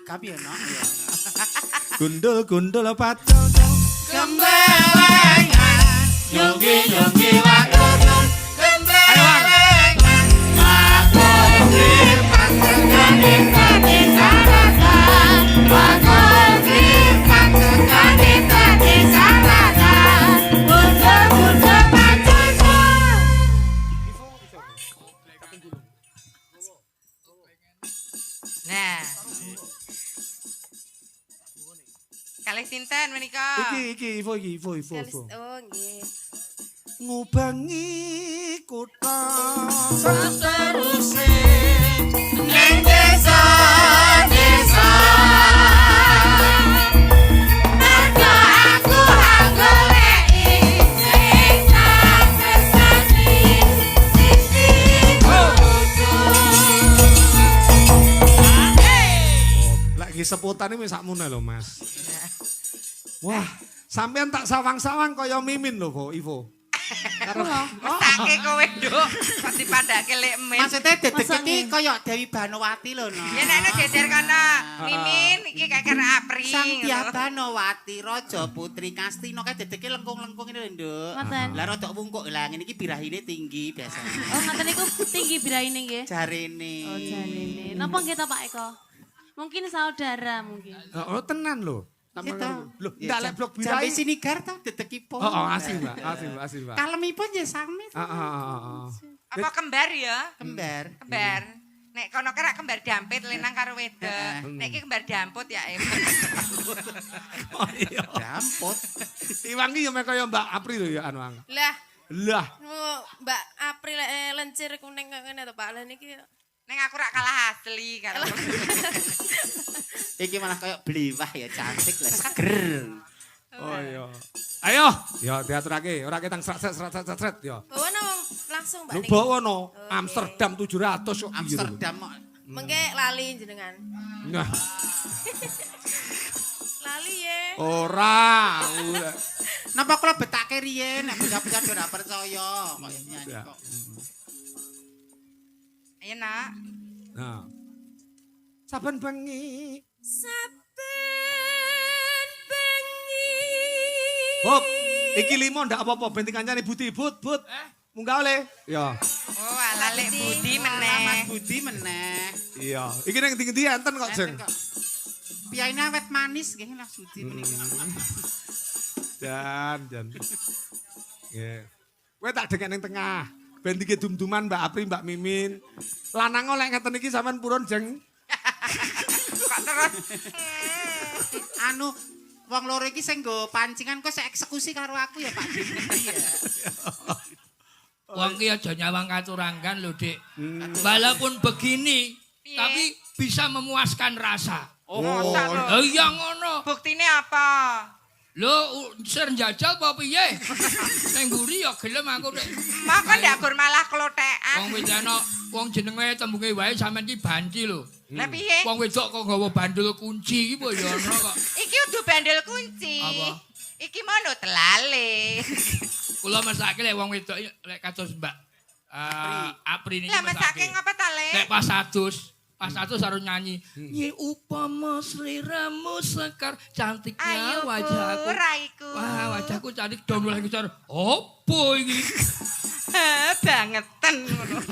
seragam ya no. Gundul pacul Gembelengan yonggi wadon gembelengan aku firman tegane tadi saratan aku firman tegane tadi saratan bunda pacul. Nah. Kalih sinten menika? iki Ivo. Oh nggih. Ngubangi kutha Seterusé neng desa-desa mergo aku goleki sing tak kersani sisi kudu. lagi seputane wis sakmene lho Mas. Wah, sampean tak sawang-sawang kaya Mimin lho, Ivo. Mesake kowe nduk, kok dipadake lek men. Maksudnya dedek iki kaya Dewi Banowati lho no. Ya nek geser kono. Mimin iki kaker apri. Sang Dyah Banowati Raja Putri Kastina kae dedeke lengkung-lengkung ini lho nduk. Ngoten. Lah rada wungkuk lah ngene iki birahine tinggi biasanya. Oh ngoten niku tinggi biraine nggih. Jarene. Oh jarene. Napa nggih ta Pak Eko? Mungkin saudara mungkin. Oh, tenan lho. Kita. Lho, ndak lek blok Sampai birai. sinigar ta dedekipun. Oh, asli, Mbak. Asli, Mbak. Kalemipun ya sami. Apa kembar ya? Kembar. Kembar. Nek kono kira kembar dampit lenang karo wedok. Nek iki kembar damput ya em. Oh iya. Dampot. Iwang iki ya mek kaya Mbak Apri lho ya anu. Lah, Lah, Mbak April lencir kuning ngene to Pak. Lah niki Nek aku rak kalah asli karo. Iki malah kayak bliwah ya cantik lah. Seger. oh iya. Ayo, ya diaturake, ora ketang sret ya. bawa wong langsung Mbak Lu niki. bawa no Amsterdam 700 kok. Amsterdam kok. Mengke lali jenengan. Nah, Lali ya. ora. Napa kula betake riyen nek bocah-bocah ora percaya kok nyanyi kok. Ayo nak. Nah. Saben bengi. Saben bengi. Hop, iki limo ndak apa-apa ben kancane Budi, but. Munggah oleh. Ya. Oh, ala lek Budi Mas meneh. Budi meneh. Iya. Iki ning ndi-ndi enten kok, Jeng. Piyaine awet manis nggih lah Budi meniki. Jan. Nggih. Kowe tak dengek ning tengah. Ben iki dum-duman Mbak Apri, Mbak Mimin. Lanang oleh ngeten iki sampean purun, Jeng. Kok terus Anu wong loro iki sing nggo pancingan kok sek eksekusi karo aku ya Pak Didi ya. Wong ki aja nyawang katurangan lho, Dik. Walaupun begini, Piye? tapi bisa memuaskan rasa. Oh, masa lho. Lah iya ngono. Buktine apa? Lho, ser njajal apa piye? Ning mburi ya gelem aku nek. Maka ndak gur malah klothekan. Wong wedano, wong jenenge tembunge wae sampean ki banci lho. Lah piye? Wong wedok kok nggawa bandul kunci iki po ya ono kok. Iki udah bandel kunci. Apa? Iki mono telale. Kula mesake lek wong wedok lek kados Mbak Apri niki Lah mesake ngapa ta, Le? Nek pas adus harus nyanyi. Ye upama sliramu sekar cantiknya Ayo, wajahku. raiku. Wah, wajahku cantik dong lagi car. Opo iki? Bangetan ngono.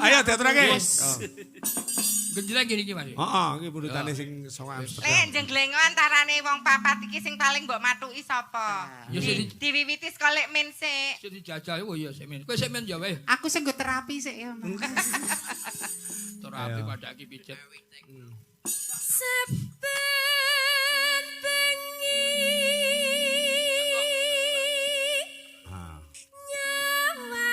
Ayo diaturake. Genjreng gini iki, Mas. Heeh, iki purutane sing saka Lek Amsterdam. jenglengo antarane wong papat iki sing paling mbok matuki sapa? Ya sing Diwiwiti saka lek men sik. sing dijajal oh ya semen. Kowe semen ya wae. Aku sing nggo terapi sik ya. Terapi pada iki pijet. Saben bengi. Ah. Nyawa.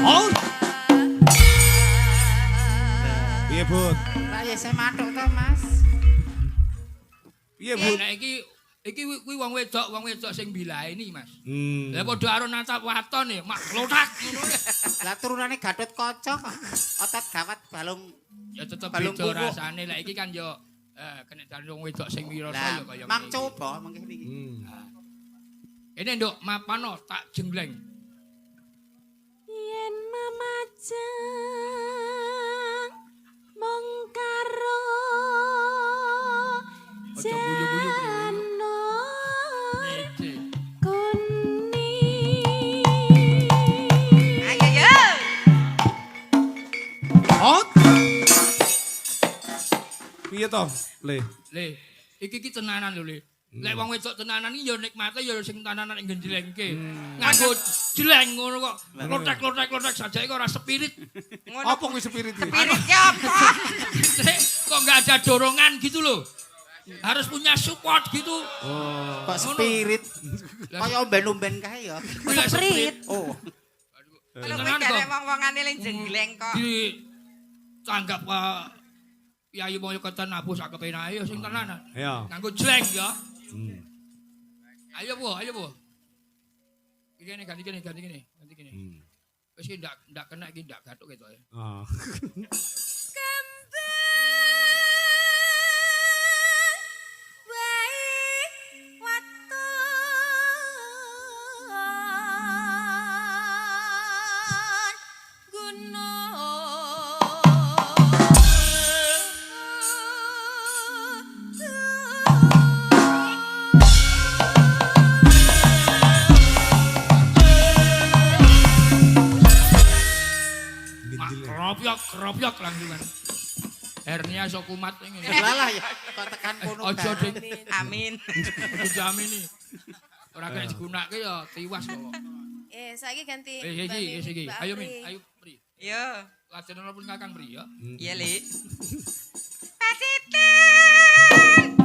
Oh, piye, Bud? Lah ya saya matuk to, Mas. Piye, Bud? Nek iki kuwi wong wedok sing bilaeni, Mas. Hmm. Lah padha karo natap waton ya, mak klotak ngono. Lah turunane Gatot Kaca kok. Otot gawat balung Ya tetep Balung beda kuku. rasane. Lah iki kan yo Kena cari wong wedok sing mira Lah, saya kaya mang ngene. coba mangke niki. Ini nduk mapano tak jengleng. Yen mamajang mong karo Aja guyu-guyu priwe. jano Ngece. kuning. Ayo yo. Oh. Piye to, Le? Le, iki tenanan lho, Le. Lek wong wedok tenanan iki ya nikmate ya sing tenanan ing ngenjelengke. Nganggo jeleng ngono kok. Lotek saja kok ora spirit. Apa kuwi spirit iki? Spiritnya apa? Kok enggak ada dorongan gitu loh. Harus punya support gitu. Kok spirit. Kaya omben-omben kae ya. Lek spirit. Oh. Kalau kowe Tenanan jare kok. wong-wongane ling jenggleng kok. Di tanggap Yayi Moyo Ketan Abu sak kepenae ya sing tenanan. Ya. Nganggo jeleng ya. Ayo Bu. Iki ganti kene. Wis iki ndak kena iki ndak gathuk ketok ya. Oh. Keropyok langsungan. Hernia iso kumat ngene. Lalah ya, kok tekan kono. Ojo ding. Amin. Ojo jamin iki. Ora kena digunakake ya tiwas kok. Saiki ganti Iki. Mbak Ayo Apri. Min, ayo Pri. Yo. Lajeng pun Kakang Pri ya. Iya, Lik. Pasitan.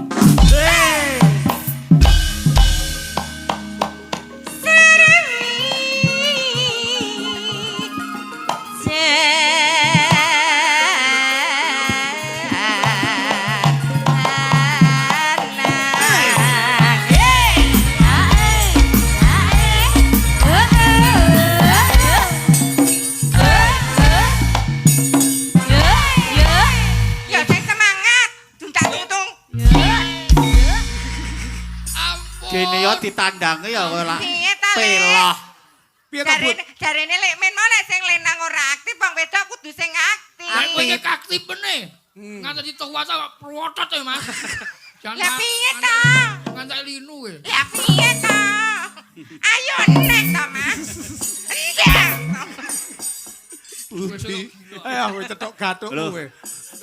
Ya sing semangat. Duntak-duntung. Ampun. Dene yo ditandange ya kowe lak. Piye ta, Lik? Pelah. Piye to, Bud? Jarene lek men mau lek sing lenang ora aktif, wong wedok kudu sing aktif. Lek kowe iki aktif meneh. Nganti dituwasa kok plotot ya, Mas. Jangan Lah piye ta? Nganti linu kowe. Lah piye ta? Ayo nek ta, Mas. Iya. Budi. Ayo kowe cetok gathuk kowe.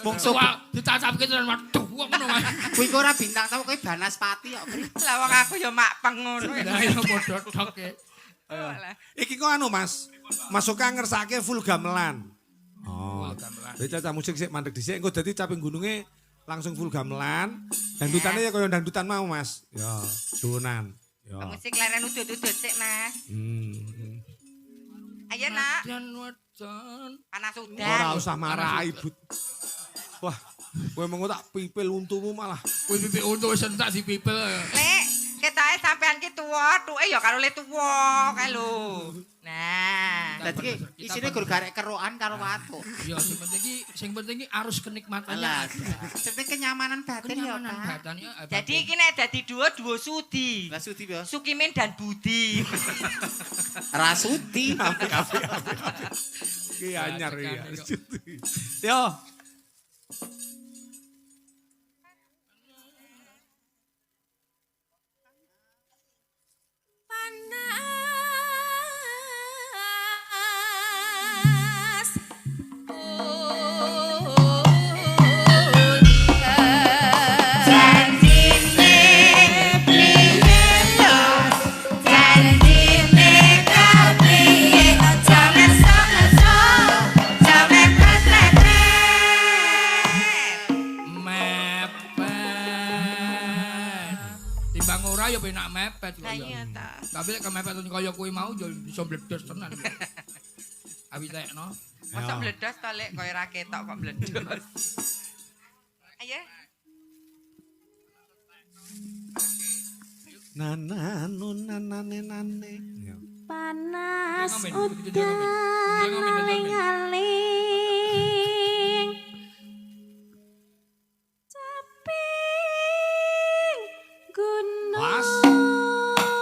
Wong suwa ditacapke tenan waduh kok ngono, Mas. Kuwi kok ora bintang tamu kowe Banaspati kok. Pri. Lah wong aku ya mak pengono. Lah ya padha tok e. Iki kok anu Mas. Masuk ngersake full gamelan. Oh. gamelan. Jadi caca musik sik mandek dhisik engko dadi caping gununge langsung full gamelan. Dangdutane ya kaya dangdutan mau Mas. Ya, donan. Ya. Musik leren udut-udut sik, Mas. Ayo nak, Wadon. panas Ora udan. usah marah Ibu. Wah, kowe mengko tak pipil untumu malah. Kowe pipik untu wis entak dipipil. Lek, ketoke sampean ki tuwa, tuke ya karo le tuwa kae lho. Nah, Dadi ki isine gur garek kerokan karo watuk. Ya sing penting iki arus kenikmatannya Alah. ada. Seperti kenyamanan batin ya, Kenyamanan Pak. badan ya. jadi iki nek dadi duo Sudi. Lah Sudi ya. Sukimin dan Budi. Rasuti. Apik. Ki anyar ya. Yo. Panas. Janjine piye lho? Janjine kapiye? Aja ngeso-ngeso, aja mepet-mepet. Mepet. Timbang ora ya penak mepet kok Lah ya. iya ta. Tapi lek kemepet kaya kuwi mau ya iso mledos tenan. Awitekno. Masa meledos to lek koyo ra ketok kok meledos. Ayo. Nananu nanane nane. Ya. Panas Ngamen, udan ngamen. aling-aling. Tapi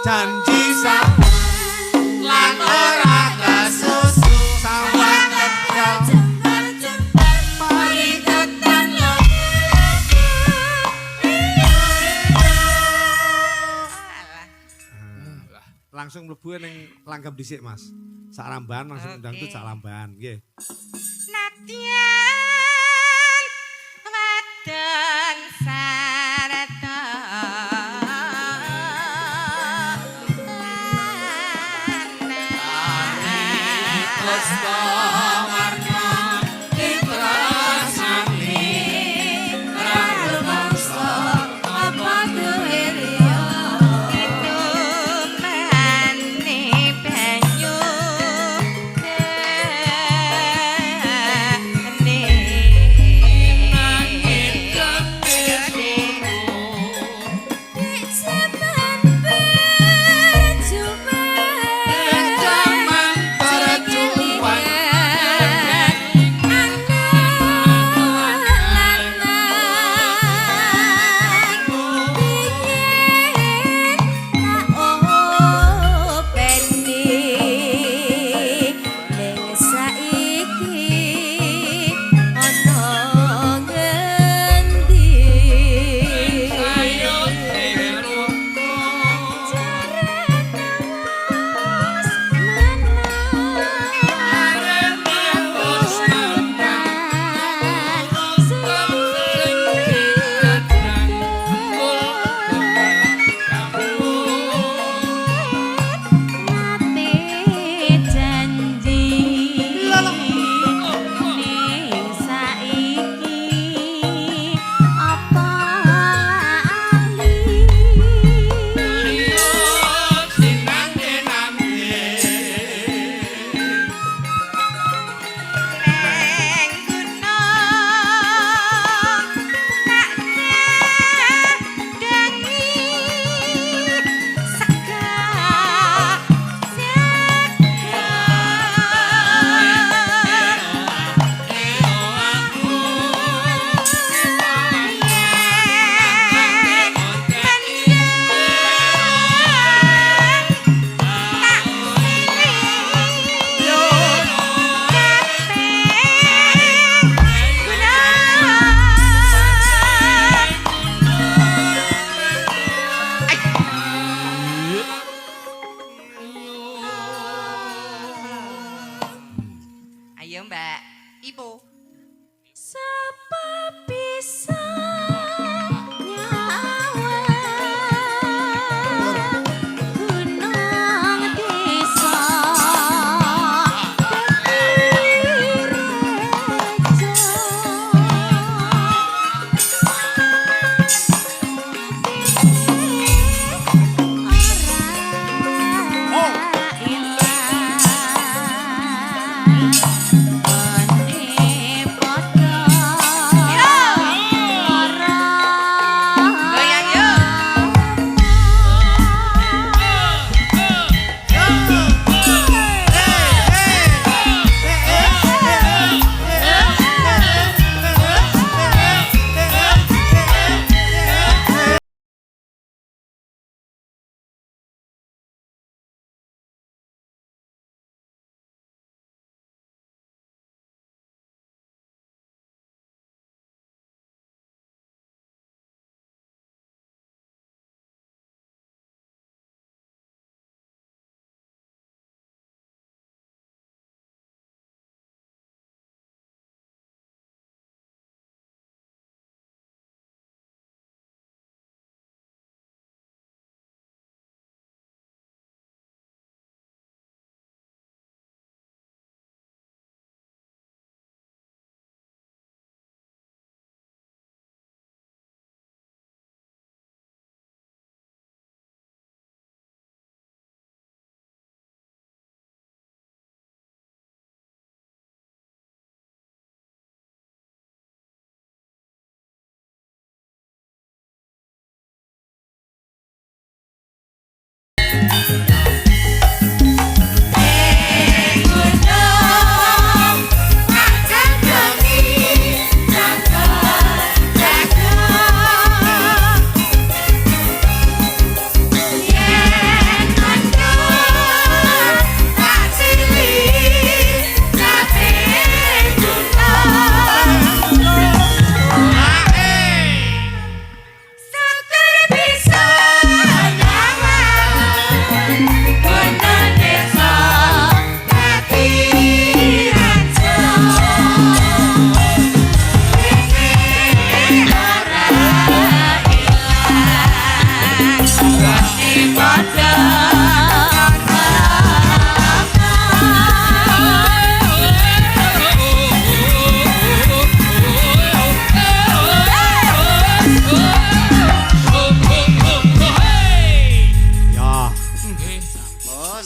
janji sawan lan ora kasusu sawan ketyo langsung mlebu ning langgam dhisik Mas. Sak ramban langsung ndang tuh sak ramban nggih. Nadyan wadon sarata Nanging kepesone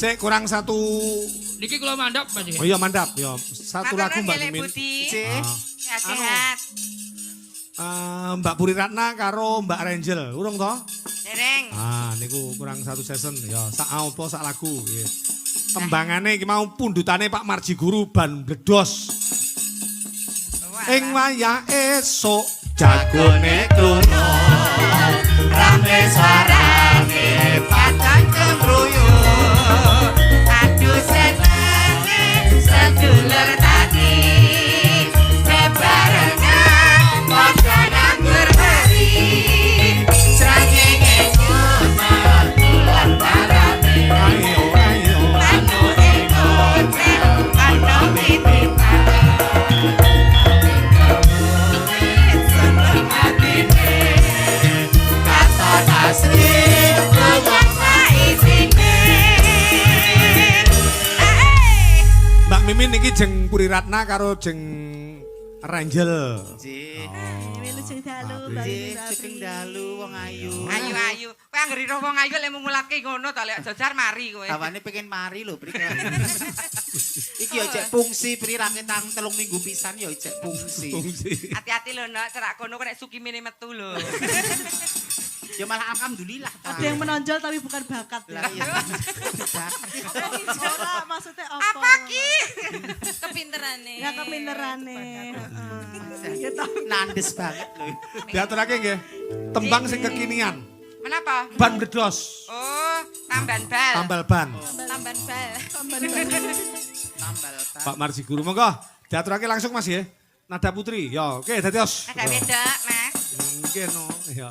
Sik kurang satu. Niki kula mandap Mas. Oh iya mandap, yo. Satu lagu Mbak Lek Mimin. Budi. Cih. Sehat. Mbak Puri Ratna karo Mbak Rangel, urung toh? Dereng. Niku kurang satu season ya, sak apa sak lagu nggih. Tembangane iki mau pundutane Pak Marji Guru ban bledos. Ing wayah esuk jagone krono rame sarane Padang kemruyung. Aduh senenge sedulur tadi. Bebarengan padha nganggur hari. Srengenge ngono bulan parane. ayo ayo. Anu ekotel kano titipan. Seneng atine. Katon asli kuyang saisine. Mbak Mimin niki jeng Puri Ratna karo jeng Rangel. Cih. Milu sing dalu, Mbak Cih, Mimin Sapri. ceking dalu wong ayu. Ayu-ayu. Kowe anggere ro wong ayu lek mulatke ngono to lek jajar mari kowe. Awane pengen mari lho, Pri. Iki yo cek fungsi Pri raketang 3 minggu pisan yo cek fungsi. Hati-hati lho Nak, cerak kono kok nek sukimine metu lho. Ya malah alhamdulillah. Ada yang menonjol tapi bukan bakat ya. Lah iya. Ora maksudnya apa? Apa ki? Kepinterane. Ya kepinterane. Nandes banget lho. Diaturake nggih. Tembang sing kekinian. Menapa? Ban bledos. Oh, tamban bal. Tambal ban. Tamban bal. Tambal Pak. Pak Marji Guru monggo diaturake langsung Mas ya. Nada Putri. Ya, oke dadi os. Ada beda, Mas. Nggih no. Ya.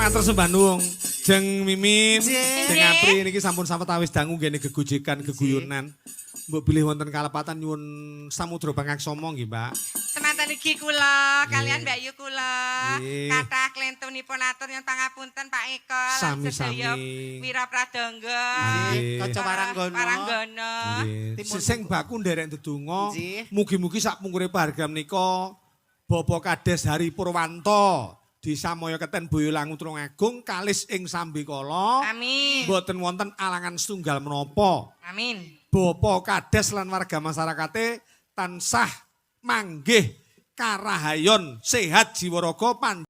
matur sembah nuwun. Jeng Mimin, Nggih. Jeng Apri niki sampun sawetawis dangu nggene gegojekan geguyunan. Mbok bilih wonten kalepatan nyuwun samudra pangaksama nggih, Mbak. Semanten iki kula kalian Mbak Yu kula. Nggih. Kathah klentunipun atur nyuwun pangapunten Pak Eko lan Sami-sami. sedaya Wira Pradangga. Nggih. Kaca Waranggono. Waranggono. Nggih. Sing baku nderek ndedonga, Nggih. mugi-mugi sak pungkure harga menika Bapak Kades Hari Purwanto di Samaya Keten Boyolangu Tulungagung kalis ing Sambikala. Amin. Mboten wonten alangan setunggal menapa. Amin. Bapak Kades lan warga masyarakate tansah manggih karahayon sehat jiwa raga